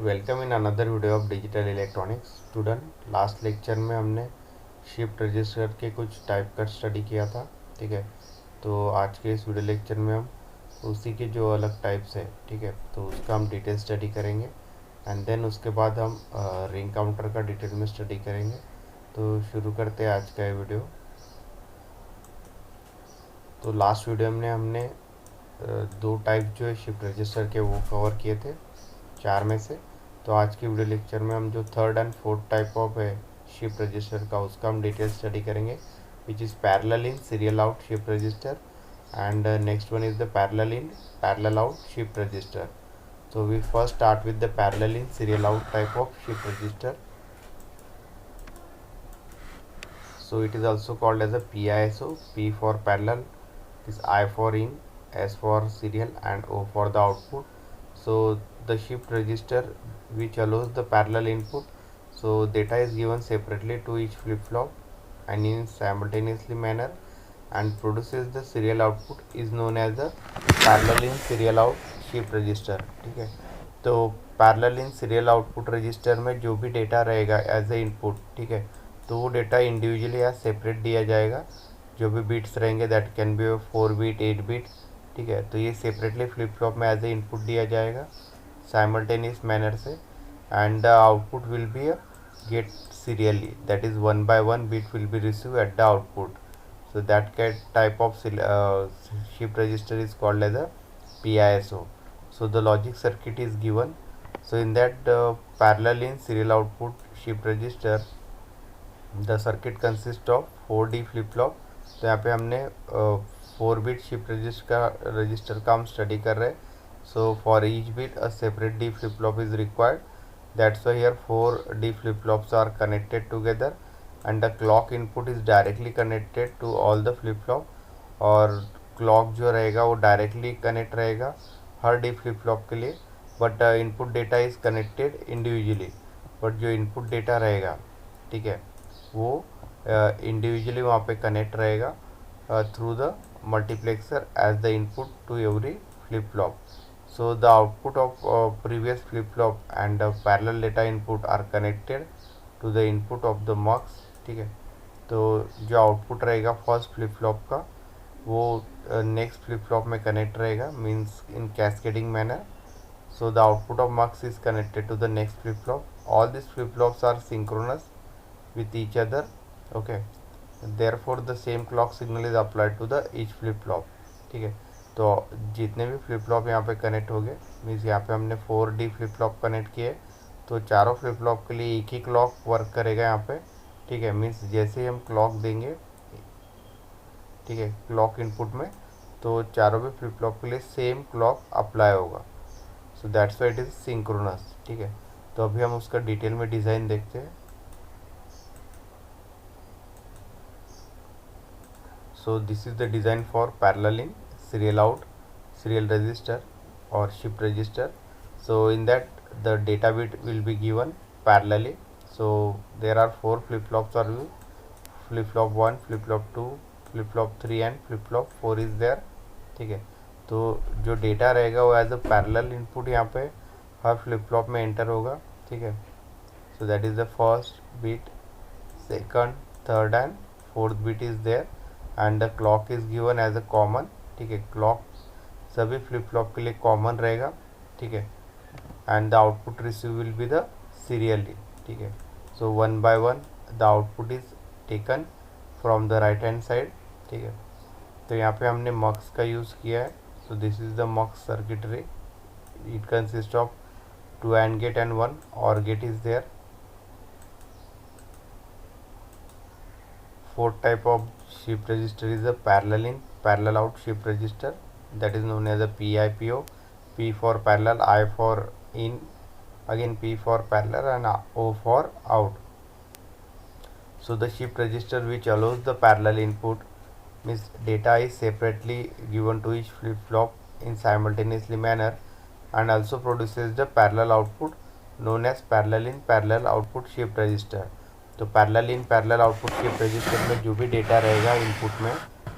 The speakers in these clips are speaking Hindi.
Welcome in another video of digital electronics student. Last lecture में हमने शिफ्ट रजिस्टर के कुछ टाइप का स्टडी किया था। ठीक है, तो आज के इस वीडियो लेक्चर में हम उसी के जो अलग टाइप्स है, ठीक है, तो उसका हम डिटेल स्टडी करेंगे एंड देन उसके बाद हम रिंग काउंटर का डिटेल में स्टडी करेंगे। तो शुरू करते हैं आज का ये वीडियो। तो लास्ट वीडियो में हमने दो टाइप जो है शिफ्ट रजिस्टर के वो कवर किए थे चार में से। तो आज की वीडियो लेक्चर में हम जो third and fourth type of है शिफ्ट रजिस्टर का, उसका हम डिटेल स्टडी करेंगे, which is parallel in serial out shift register and next one is the parallel in parallel out shift register. So we first start with the parallel in serial out type of shift register. So it is also called as a PISO. P for parallel, is I for in, S for serial and O for the output. So the shift register which allows the parallel input. So data is given separately to each flip flop and in simultaneously manner and produces the serial output is known as the parallel in serial out shift register. ठीक है, तो parallel in serial output register में जो भी डेटा रहेगा एज ए इनपुट, ठीक है, तो वो डेटा इंडिविजुअली या सेपरेट दिया जाएगा। जो भी बिट्स रहेंगे that can be 4 bit 8 bit, ठीक है, तो ये सेपरेटली फ्लिप फ्लॉप में एज ए इनपुट दिया जाएगा साइमल्टेनियस मैनर से and the output will be get serially, that is 1 by 1 bit will be receive at the output. So that type of shift register is called as a PISO. So the logic circuit is given. So in that parallel in serial output shift register, the circuit consists of 4D flip flop. तो यहाँ पे हमने 4 bit shift register का हम स्टडी कर रहे हैं. So for each bit a separate D flip flop is required. That's why here 4D flip flops are connected together and the clock input is directly connected to all the flip flop और क्लॉक जो रहेगा वो डायरेक्टली कनेक्ट रहेगा हर डी फ्लिप फ्लॉप के लिए, but input data is connected individually, but जो इनपुट डेटा रहेगा, ठीक है, वो इंडिविजुअली वहाँ पे कनेक्ट रहेगा through the multiplexer as the input to every flip flop. So the output of previous flip flop and parallel data input are connected to the input of the mux. ठीक है, तो जो आउटपुट रहेगा फर्स्ट फ्लिप फ्लॉप का वो नेक्स्ट फ्लिप फ्लॉप में कनेक्ट रहेगा, means in cascading manner. So the output of mux is connected to the next flip flop. All this flip flops are synchronous with each other. Okay, therefore the same clock signal is applied to the each flip flop. ठीक है, तो जितने भी फ्लिप फ्लॉप यहाँ पे कनेक्ट हो गए, मीन्स यहाँ पे हमने 4D फ्लिप फ्लॉप कनेक्ट किए, तो चारों फ्लिप फ्लॉप के लिए एक ही क्लॉक वर्क करेगा यहाँ पे. ठीक है, मीन्स जैसे ही हम क्लॉक देंगे, ठीक है, क्लॉक इनपुट में, तो चारों भी फ्लिप फ्लॉप के लिए सेम क्लॉक अप्लाई होगा. सो that's why it is synchronous. ठीक है, तो अभी हम उसका डिटेल में डिज़ाइन देखते हैं. So this is the design for parallel in serial out serial register or shift register. So in that the data bit will be given parallelly. So there are 4 flip flops are used, flip flop 1, flip flop 2, flip flop 3 and flip flop 4 is there. ठीक है, तो जो डेटा रहेगा वो एज अ पैरेलल इनपुट यहाँ पे हर फ्लिप फ्लॉप में एंटर होगा. ठीक है, so that is the first bit, second, third and fourth bit is there and the clock is given as a common. ठीक है, क्लॉक सभी फ्लिप फ्लॉप के लिए कॉमन रहेगा. ठीक है, and the output receive will be the serially. ठीक है, सो 1 by 1 the output is taken from the right hand side. ठीक है, तो यहाँ पे हमने मक्स का यूज़ किया है. So this is the mux circuitry. It consist of 2 AND gate and 1 OR gate is there. Fourth type of shift register is a parallel in parallel out shift register, that is known as a PIPO. P for parallel, I for in, again P for parallel and O for out. So the shift register which allows the parallel input means data is separately given to each flip flop in simultaneously manner and also produces the parallel output known as parallel in parallel output shift register. तो parallel in parallel output shift register में जो भी डेटा रहेगा इनपुट में,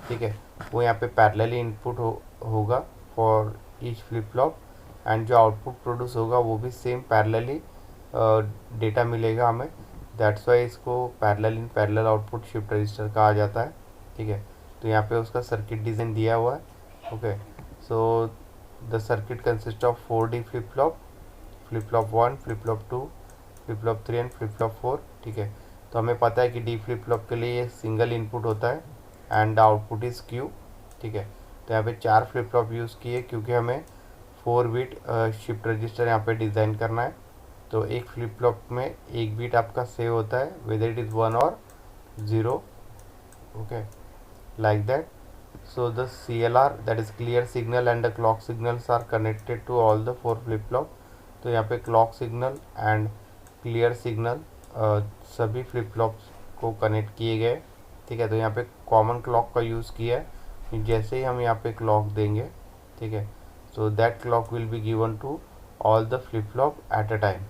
ठीक है, वो यहाँ पे पैरेलली इनपुट होगा for each flip flop and जो आउटपुट प्रोड्यूस होगा वो भी सेम पैरेलली डेटा मिलेगा हमें। दैट्स वाई इसको parallel in parallel output shift register कहा जाता है। ठीक है, तो यहाँ पे उसका सर्किट डिज़ाइन दिया हुआ है। Okay, so the circuit consist of 4D flip flop 1, flip flop 2, flip flop 3 and flip flop 4। ठीक है, तो हमें पता है कि डी फ्लिप फ्लॉप के लिए ये सिंगल इनपुट होता है एंड आउटपुट इज़ क्यू। ठीक है, तो यहाँ पे 4 फ्लिप फ्लॉप यूज़ किए क्योंकि हमें 4 बिट शिफ्ट रजिस्टर यहाँ पे डिज़ाइन करना है। तो एक फ्लिप फ्लॉप में एक बिट आपका सेव होता है वेदर इट इज़ 1 और 0। Okay, like that. So the CLR, that is clear signal, and the clock signals are connected to all the 4 flip flop. तो यहाँ पे clock signal and clear signal सभी flip flops को कनेक्ट किए गए। ठीक है, तो यहाँ पे कॉमन क्लॉक का यूज़ किया है। जैसे ही हम यहाँ पे क्लॉक देंगे, ठीक है, so that clock will be given to all the flip flop at a time.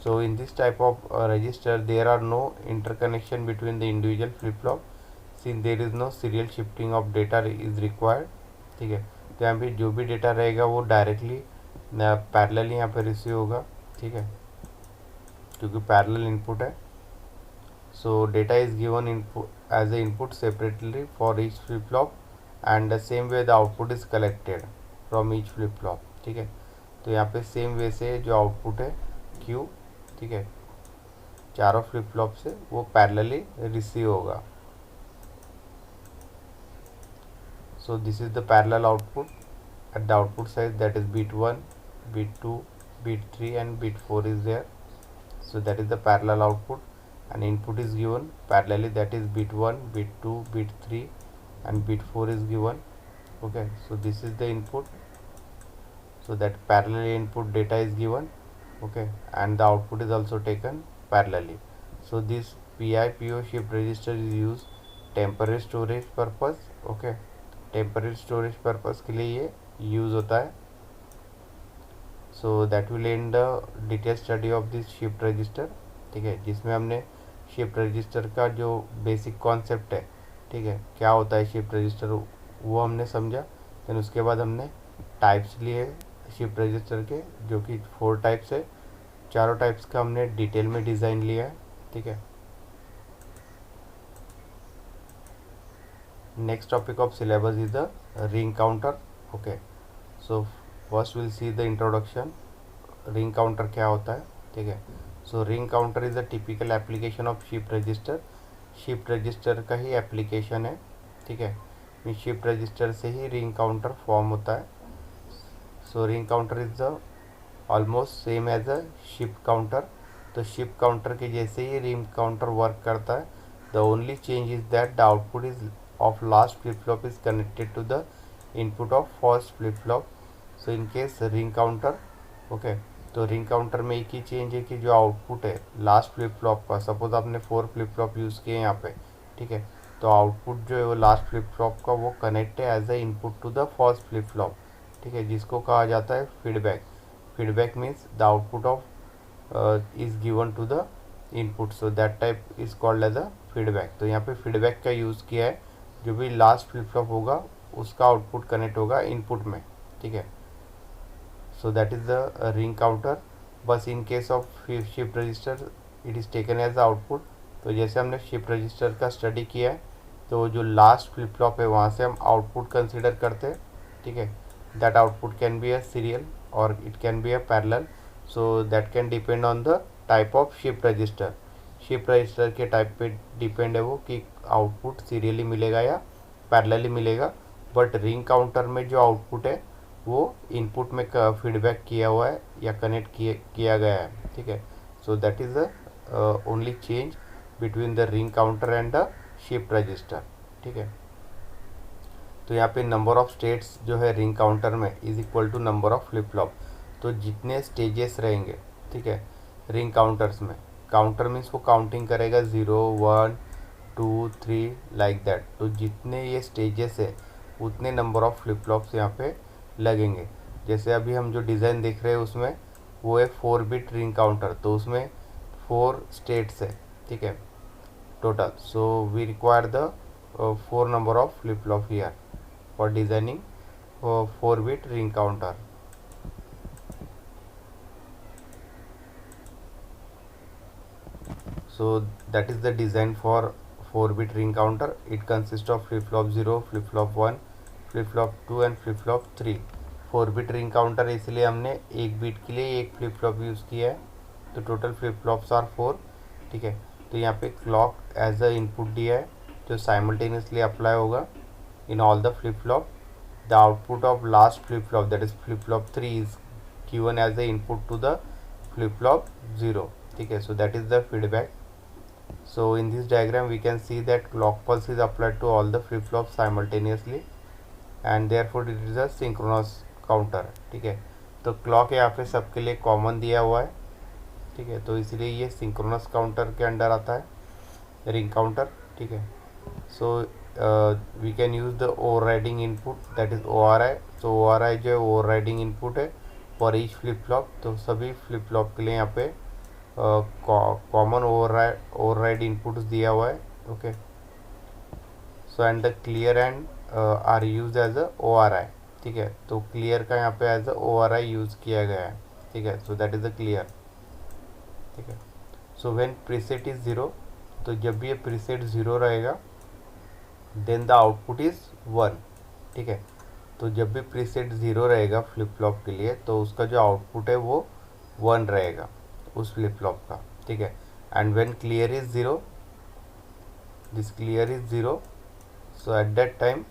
So in this type of register there are no interconnection between the individual flip flop since there is no serial shifting of data is required. ठीक है, तो यहाँ पे जो भी डेटा रहेगा वो डायरेक्टली पैरेलली यहाँ पे रिसीव होगा। ठीक है, क्योंकि पैरेलल इनपुट है। So data is given input as a input separately for each flip flop and the same way the output is collected from each flip flop. ठीक है, तो यहाँ पे सेम वे से जो आउटपुट है क्यू, ठीक है, चारों फ्लिप फ्लॉप से वो पैरेलली रिसीव होगा। So this is the parallel output. At the output side, that is bit 1, bit 2, bit 3 and bit 4 is there. So that is the parallel output, and input is given parallelly, that is bit 1, bit 2, bit 3 and bit 4 is given. Okay, so this is the input, so that parallel input data is given. Okay, and the output is also taken parallelly. So this PIPO shift register is used temporary storage purpose. Okay, temporary storage purpose के लिए ये यूज़ होता है। So that will and the detail study of this shift register. ठीक है, जिसमें हमने शिफ्ट रजिस्टर का जो बेसिक कॉन्सेप्ट है, ठीक है, क्या होता है शिफ्ट रजिस्टर, वो हमने समझा। देन उसके बाद हमने टाइप्स लिए शिफ्ट रजिस्टर के, जो कि 4 टाइप्स है। चारों टाइप्स का हमने डिटेल में डिज़ाइन लिया है। ठीक है, next topic of syllabus is the ring counter. Okay, so first we'll see the introduction. ring counter क्या होता है? ठीक है, so ring counter is a typical application of shift register. shift register का ही application है। ठीक है, shift register से ही ring counter form होता है। so ring counter is the almost same as a shift counter. तो shift counter के जैसे ही ring counter वर्क करता है। the only change is that the output is of last flip flop is connected to the input of first flip flop. So in case ring counter, okay, तो रिंग काउंटर में एक ही चेंज है कि जो आउटपुट है लास्ट फ्लिप फ्लॉप का, सपोज आपने 4 फ्लिप फ्लॉप यूज़ किए यहाँ पे, ठीक है, तो आउटपुट जो है वो लास्ट फ्लिप फ्लॉप का वो कनेक्ट है as a input to the first flip flop. ठीक है, जिसको कहा जाता है feedback. Feedback means the output of is given to the input, so that type is called as a feedback. तो यहाँ पे फीडबैक का यूज़ किया है, जो भी लास्ट फ्लिप फ्लॉप होगा उसका आउटपुट कनेक्ट होगा इनपुट में। ठीक है, so that is the ring counter. बस in case of shift register it is taken as output. तो जैसे हमने शिफ्ट रजिस्टर का स्टडी किया है, तो जो लास्ट फ्लिप फ्लॉप है वहाँ से हम आउटपुट कंसिडर करते हैं। ठीक है, that output can be a serial और it can be a parallel, so that can depend on the type of shift register. Shift register के टाइप पे डिपेंड है वो कि आउटपुट सीरियली मिलेगा या पैरेलली मिलेगा। बट रिंग काउंटर में जो आउटपुट है वो इनपुट में फीडबैक किया हुआ है या कनेक्ट किया गया है। ठीक है, so that is the only change between the ring counter and the shift register. ठीक है, तो यहाँ पे नंबर ऑफ स्टेट्स जो है रिंग काउंटर में is equal to number of flip flop. तो जितने स्टेजेस रहेंगे, ठीक है, रिंग काउंटर्स में, काउंटर मीन्स वो काउंटिंग करेगा 0 1 2 3 लाइक दैट। तो जितने ये स्टेजेस है उतने नंबर ऑफ फ्लिप फ्लॉप्स यहाँ पे लगेंगे। जैसे अभी हम जो डिज़ाइन देख रहे हैं उसमें वो है 4 बिट रिंग काउंटर, तो उसमें 4 स्टेट्स है। ठीक है, total, so we require the 4 number of flip flop here for designing 4 bit ring counter. So that is the design for 4-bit ring counter. It consists of flip flop 0, flip flop 1, flip flop 2 and flip flop 3. 4-bit ring counter इसलिए हमने एक बीट के लिए एक फ्लिप फ्लॉप यूज़ किया है, तो टोटल फ्लिप फ्लॉप्स आर 4. ठीक है, तो यहाँ पे क्लॉक एज अ इनपुट दिया है जो साइमल्टेनियसली अप्लाई होगा in all the flip flop. The output of last flip flop that is flip flop 3 is given as a input to the flip flop 0. ठीक है, so that is the feedback. So in this diagram we can see that clock pulse is applied to all the flip flops simultaneously and therefore it is a synchronous counter. ठीक है, तो क्लॉक यहाँ पे सबके लिए कॉमन दिया हुआ है. ठीक है, तो इसलिए ये सिंक्रोनस काउंटर के अंडर आता है, रिंग काउंटर. ठीक है, so we can use the overriding input that is ORI. So ORI जो है ओवरराइडिंग इनपुट है फॉर ईच फ्लिप फ्लॉप. तो सभी फ्लिप फ्लॉप के लिए यहाँ पे कॉमन ओवरराइड इनपुट्स दिया हुआ है. Okay, so and the clear and are use as a ORI. ठीक है, तो क्लियर का यहाँ पे एज अ ORI यूज़ किया गया है. ठीक है, so that is the clear. ठीक है, सो व्हेन प्रीसेट इज़ 0, तो जब भी ये प्रीसेट 0 रहेगा देन द आउटपुट इज़ 1. ठीक है, तो जब भी प्रीसेट 0 रहेगा फ्लिप फ्लॉप के लिए तो उसका जो आउटपुट है वो 1 रहेगा उस फ्लिप फ्लॉप का. ठीक है, and when clear is 0, this clear is 0, so at that time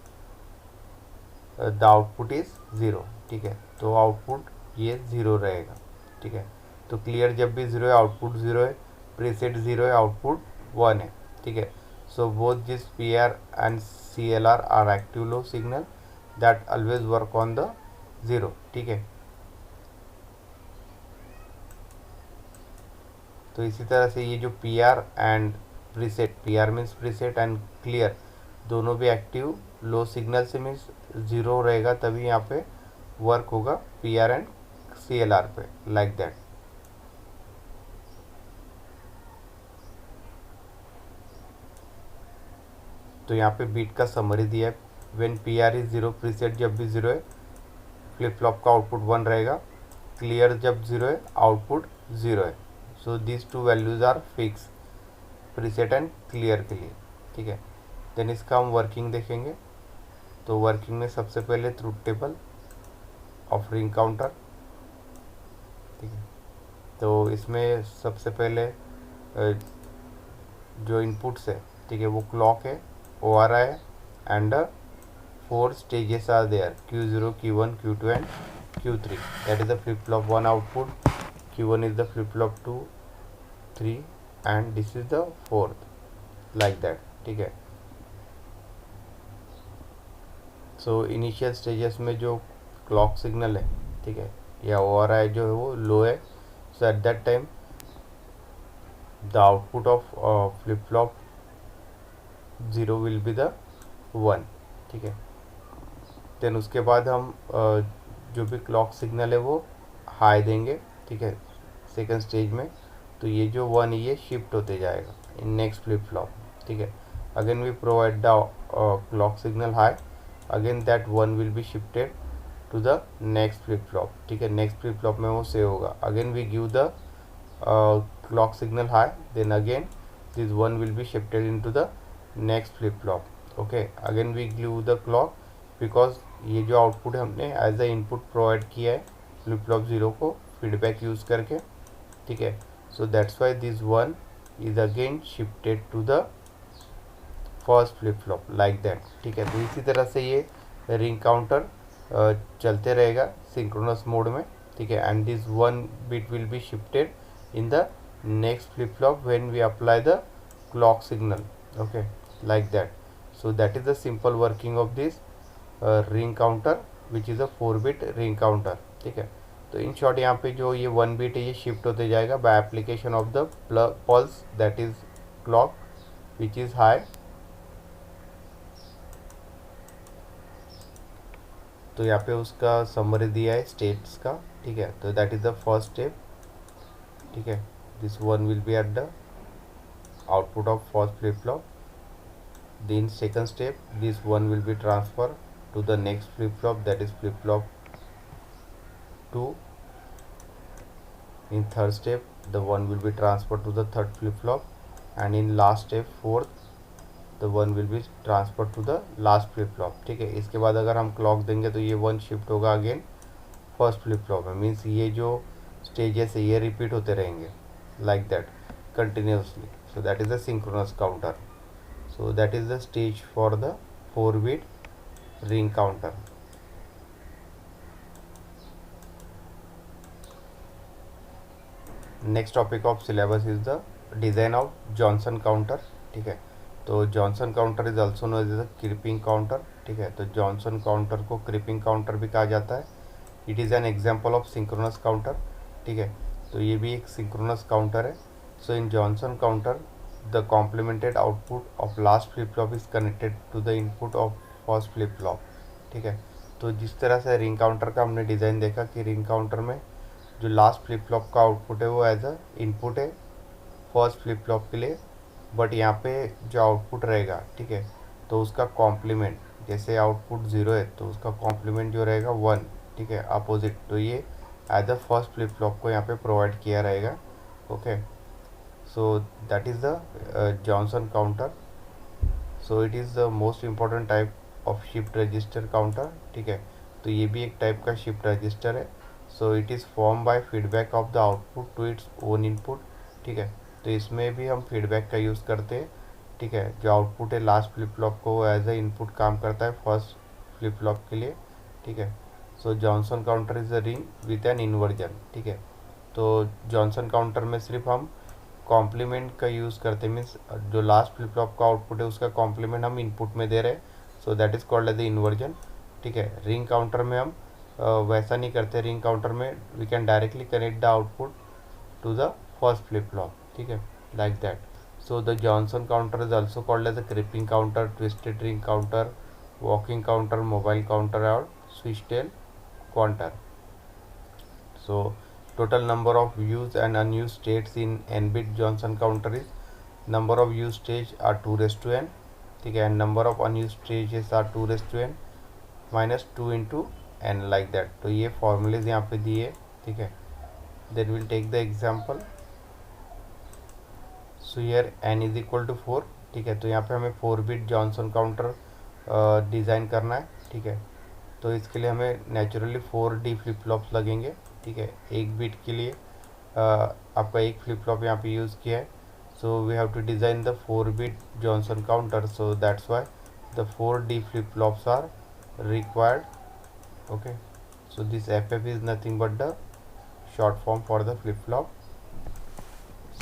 the output is 0. ठीक है, तो आउटपुट ये 0 रहेगा. ठीक है, तो क्लियर जब भी 0 है आउटपुट 0 है, प्रीसेट 0 है आउटपुट 1 है. ठीक है, so both this PR and CLR are active low signal that always work on the 0. ठीक है, तो इसी तरह से ये जो PR and preset, PR means preset and clear, दोनों भी एक्टिव लो सिग्नल से मीन्स 0 रहेगा तभी यहाँ पे वर्क होगा PR एंड CLR पे, लाइक दैट. तो यहाँ पे बीट का समरी दिया है. व्हेन PR इज 0, प्रीसेट जब भी 0 है फ्लिप फ्लॉप का आउटपुट 1 रहेगा, क्लियर जब 0 है आउटपुट 0 है. So these two values are fix preset and clear के लिए. ठीक है, देन इसका हम वर्किंग देखेंगे. तो वर्किंग में सबसे पहले truth table of ring counter. ठीक है, तो इसमें सबसे पहले जो इनपुट्स है, ठीक है, वो क्लॉक है, ORI है and 4 stages are there, Q0, Q1, Q2 and Q3. That is the flip flop 1 output, Q1 is the flip flop 2, 3 and this is the 4th, like that. ठीक है, सो इनिशियल स्टेजेस में जो क्लॉक सिग्नल है, ठीक है, या ORI जो है वो लो है, so at that time the output of flip flop 0 will be the 1. ठीक है, देन उसके बाद हम जो भी क्लॉक सिग्नल है वो हाई देंगे. ठीक है, सेकंड स्टेज में, तो ये जो 1 ये शिफ्ट होते जाएगा इन नेक्स्ट फ्लिप फ्लॉप. ठीक है, again we provide the clock signal high, again that 1 will be shifted to the next flip flop. ठीक है, नेक्स्ट फ्लिप फ्लॉप में वो सेव होगा. Again we give the clock signal high, then again this 1 will be shifted into the next flip flop. Okay, again we give the clock because ये जो आउटपुट हमने एज अ इनपुट प्रोवाइड किया है फ्लिप फ्लॉप 0 को फीडबैक यूज़ करके. ठीक है, so that's why this 1 is again shifted to the first flip flop, like that. ठीक है, तो इसी तरह से ये रिंग काउंटर चलते रहेगा सिंक्रोनस मोड में. ठीक है, and this 1 bit will be shifted in the next flip flop when we apply the clock signal. Okay, like that. So that is the simple working of this ring counter which is a 4-bit ring counter. ठीक है, तो इन शॉर्ट यहाँ पे जो ये 1 बिट है ये शिफ्ट होते जाएगा by application of the pulse that is clock which is high. तो यहाँ पे उसका समरी दिया है स्टेट्स का. ठीक है, तो that is the first step. ठीक है, this 1 will B eight the output of first flip flop. In second step this 1 will be transferred to the next flip flop that is flip flop 2. In third step the 1 will be transferred to the third flip flop and in last step fourth the one will be transferred to the last flip flop, ठीक है। इसके बाद अगर हम क्लॉक देंगे तो ये वन शिफ्ट होगा अगेन फर्स्ट फ्लिप फ्लॉप में, मीन्स ये जो स्टेजेस है ये रिपीट होते रहेंगे like that continuously. So that is the synchronous counter. So that is the stage for the 4-bit ring counter. Next topic of syllabus is the design of Johnson counter, ठीक है। तो Johnson counter is also known as the creeping counter, ठीक है। तो जॉनसन काउंटर को क्रीपिंग काउंटर भी कहा जाता है। It is an example of synchronous counter, ठीक है। तो ये भी एक सिंक्रोनस काउंटर है। So in Johnson counter the complemented output of last flip flop is connected to the input of first flip flop, ठीक है। तो जिस तरह से रिंग काउंटर का हमने डिज़ाइन देखा कि रिंग काउंटर में जो लास्ट फ्लिप फ्लॉप का आउटपुट है वो एज अ इनपुट है फर्स्ट फ्लिप फ्लॉप के लिए, बट यहाँ पे जो आउटपुट रहेगा, ठीक है, तो उसका कॉम्प्लीमेंट, जैसे आउटपुट 0 है तो उसका कॉम्प्लीमेंट जो रहेगा 1, ठीक है, अपोजिट। तो ये as a first flip flop को यहाँ पे प्रोवाइड किया रहेगा। Okay, so that is the Johnson counter. So it is the most important type of shift register counter, ठीक है। तो ये भी एक टाइप का शिफ्ट रजिस्टर है। So it is form by feedback of the output to its own input, ठीक है। तो इसमें भी हम फीडबैक का यूज़ करते हैं, ठीक है। जो आउटपुट है लास्ट फ्लिप फ्लॉप को एज ए इनपुट काम करता है फर्स्ट फ्लिप फ्लॉप के लिए, ठीक है। So Johnson counter is a ring with an inversion, ठीक है। तो जॉनसन काउंटर में सिर्फ हम कॉम्प्लीमेंट का यूज़ करते हैं, मीन्स जो लास्ट फ्लिप फ्लॉप का आउटपुट है उसका कॉम्प्लीमेंट हम इनपुट में दे रहे हैं। So that is called as the inversion, ठीक है। रिंग काउंटर में हम वैसा नहीं करते। रिंग काउंटर में we can directly connect the output to the first flip flop, ठीक है, like that. So the Johnson counter is also called as a creeping counter, twisted ring counter, walking counter, mobile counter और switch tail counter. So total number of used and unused states in n-bit Johnson counter is number of used states are 2^n, ठीक है, and number of unused stages are 2^n minus 2 into n like that। तो ये formulas यहाँ पे दिए, ठीक है। Then we'll take the example। So here n is equal to 4, ठीक है। तो यहाँ पे हमें 4-bit जॉनसन काउंटर डिज़ाइन करना है, ठीक है। तो इसके लिए हमें नेचुरली 4D फ्लिप फ्लॉप्स लगेंगे, ठीक है। एक बिट के लिए आपका एक फ्लिप फ्लॉप यहाँ पे यूज़ किया है। So we have to design the 4-bit Johnson counter, so that's why the 4D flip flops are required. Okay, so this FF is nothing but the short form for the flip flop.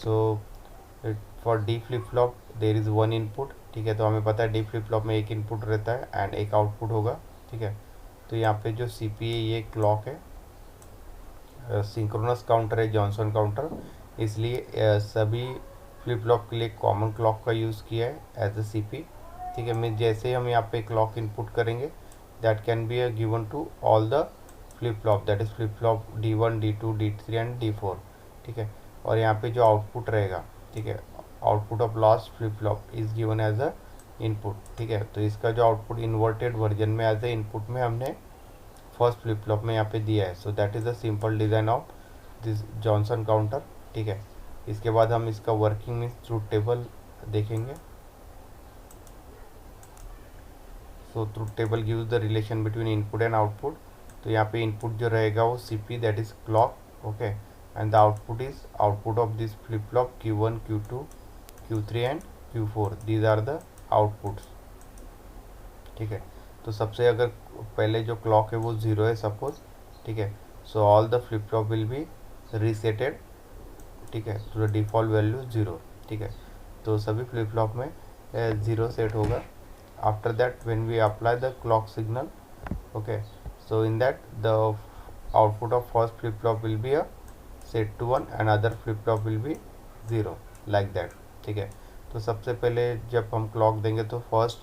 So for D flip flop there is one input, ठीक है। तो हमें पता है D फ्लिप फ्लॉप में एक इनपुट रहता है एंड एक आउटपुट होगा, ठीक है। तो यहाँ पे जो CP है ये क्लॉक है, सिंक्रोनस काउंटर है जॉनसन काउंटर, इसलिए सभी फ्लिप फ्लॉप के लिए कॉमन क्लॉक का यूज़ किया है एज अ CP, ठीक है। मैं जैसे हम यहाँ पे क्लॉक इनपुट करेंगे that can be given to all the flip flop, that is flip flop D1, D2, D3 and D4, ठीक है। और यहाँ पे जो आउटपुट रहेगा, ठीक है, output of last flip flop is given as a input, ठीक है। तो इसका जो आउटपुट इन्वर्टेड वर्जन में एज ए इनपुट में हमने फर्स्ट फ्लिप फ्लॉप में यहाँ पे दिया है। So that is the simple design of this Johnson counter, ठीक है। इसके बाद हम इसका वर्किंग मीन्स ट्रूथ टेबल देखेंगे। So truth table gives the relation between input and output. तो यहाँ पे इनपुट जो रहेगा वो CP that is clock, okay, and the output is output of this flip flop Q1, Q2, Q3 and Q4, these are the outputs, ठीक है। तो सबसे अगर पहले जो क्लॉक है वो 0 है सपोज, ठीक है। So all the flip flop will B reseated, ठीक है, टू द डिफ़ॉल्ट वैल्यू 0, ठीक है। तो सभी फ्लिप फ्लॉप में 0 सेट होगा। After that when we apply the clock signal, okay, so in that the output of first flip flop will be set to 1 and other flip flop will be 0 like that, ठीक है। तो सबसे पहले जब हम क्लॉक देंगे तो फर्स्ट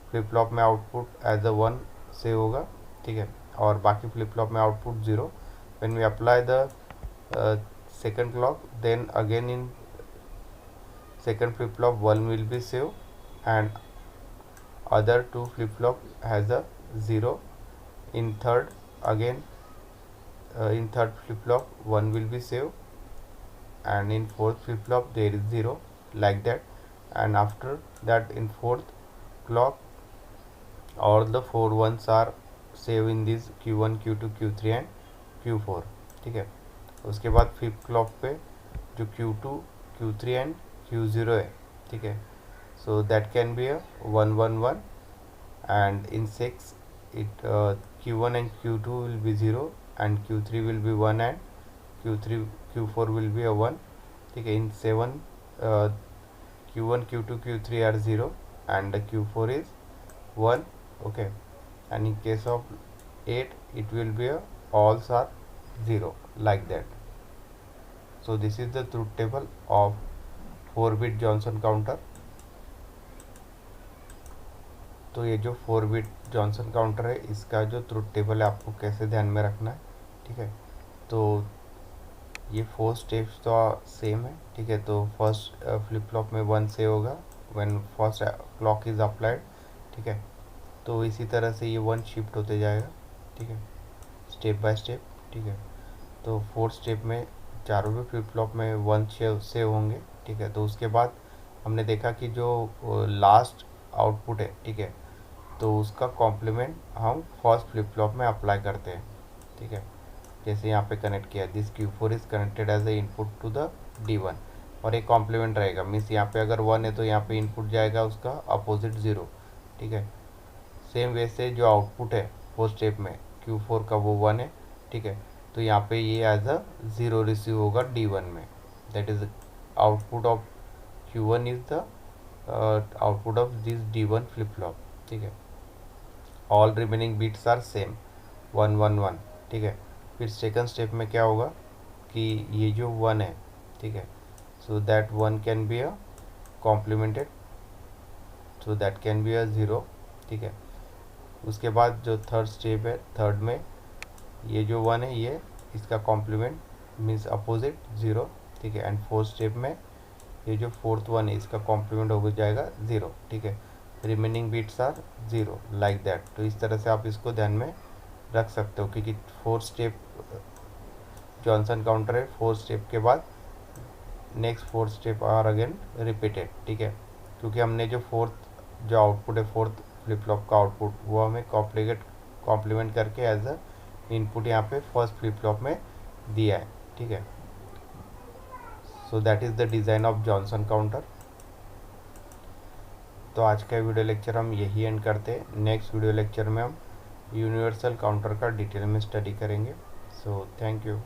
फ्लिप फ्लॉप में आउटपुट एज अ 1 से होगा, ठीक है, और बाकी फ्लिप फ्लॉप में output 0। When we apply the second clock then again in second flip flop 1 will be save and other 2 flip flop has a 0। In third again in third flip flop 1 will be saved and in fourth flip flop there is 0 like that, and after that in fourth clock all the 4 ones are save in this Q1 Q2 Q3 and Q4, ठीक है। उसके बाद फिफ्थ क्लॉक पे जो Q2 Q3 एंड Q0 है, ठीक है, so that can be a 1 1 1, and in 6 it Q1 and Q2 will be 0 and Q3 will be 1 and Q3 Q4 will be a 1, ठीक है। in 7 Q1 Q2 Q3 are 0 and the Q4 is 1, okay, and in case of 8 it will be a alls are 0, like that. So this is the truth table of 4-bit Johnson counter। तो ये जो 4-bit जॉनसन काउंटर है इसका जो ट्रुथ टेबल है आपको कैसे ध्यान में रखना है, ठीक है। तो ये 4 स्टेप्स तो सेम है, ठीक है। तो फर्स्ट फ्लिप फ्लॉप में 1 से होगा when first clock is applied, ठीक है। तो इसी तरह से ये 1 शिफ्ट होते जाएगा, ठीक है, स्टेप बाय स्टेप, ठीक है। तो 4 स्टेप में चारों भी फ्लिप फ्लॉप में 1 सेव होंगे, ठीक है। तो उसके बाद हमने देखा कि जो लास्ट आउटपुट है, ठीक है, तो उसका कॉम्प्लीमेंट हम फर्स्ट फ्लिप फ्लॉप में अप्लाई करते हैं, ठीक है। जैसे यहाँ पे कनेक्ट किया, this Q4 is connected as a input to the D1, और एक कॉम्प्लीमेंट रहेगा, मीन्स यहाँ पे अगर 1 है तो यहाँ पे इनपुट जाएगा उसका अपोजिट 0, ठीक है। सेम वे से जो आउटपुट है फोर्थ स्टेप में Q4 का वो 1 है, ठीक है। तो यहाँ पे ये एज अ 0 रिसीव होगा D1 में, that is output of Q1 is the output of this D1 flip flop, ठीक है। All remaining bits are same 1 1 1, ठीक है। फिर सेकंड स्टेप में क्या होगा कि ये जो 1 है, ठीक है, so that 1 can be a complimented, so that can be अ 0, ठीक है। उसके बाद जो थर्ड स्टेप है, थर्ड में ये जो 1 है ये इसका कॉम्प्लीमेंट मीन्स अपोजिट 0, ठीक है। एंड फोर्थ स्टेप में ये जो फोर्थ 1 है इसका कॉम्प्लीमेंट हो जाएगा 0, ठीक है। Remaining bits are 0, like that. तो इस तरह से आप इसको ध्यान में रख सकते हो, क्योंकि 4 स्टेप जॉनसन काउंटर है, 4 स्टेप के बाद next 4 step are again repeated, ठीक है। क्योंकि हमने जो फोर्थ जो आउटपुट है फोर्थ फ्लिप फ्लॉप का आउटपुट वो हमें कॉम्प्लीमेंट करके एज अ इनपुट यहाँ पे फर्स्ट फ्लिप फ्लॉप में दिया है, ठीक है। So that is the design of Johnson counter. तो आज का वीडियो लेक्चर हम यही एंड करते हैं। नेक्स्ट वीडियो लेक्चर में हम यूनिवर्सल काउंटर का डिटेल में स्टडी करेंगे। So thank you.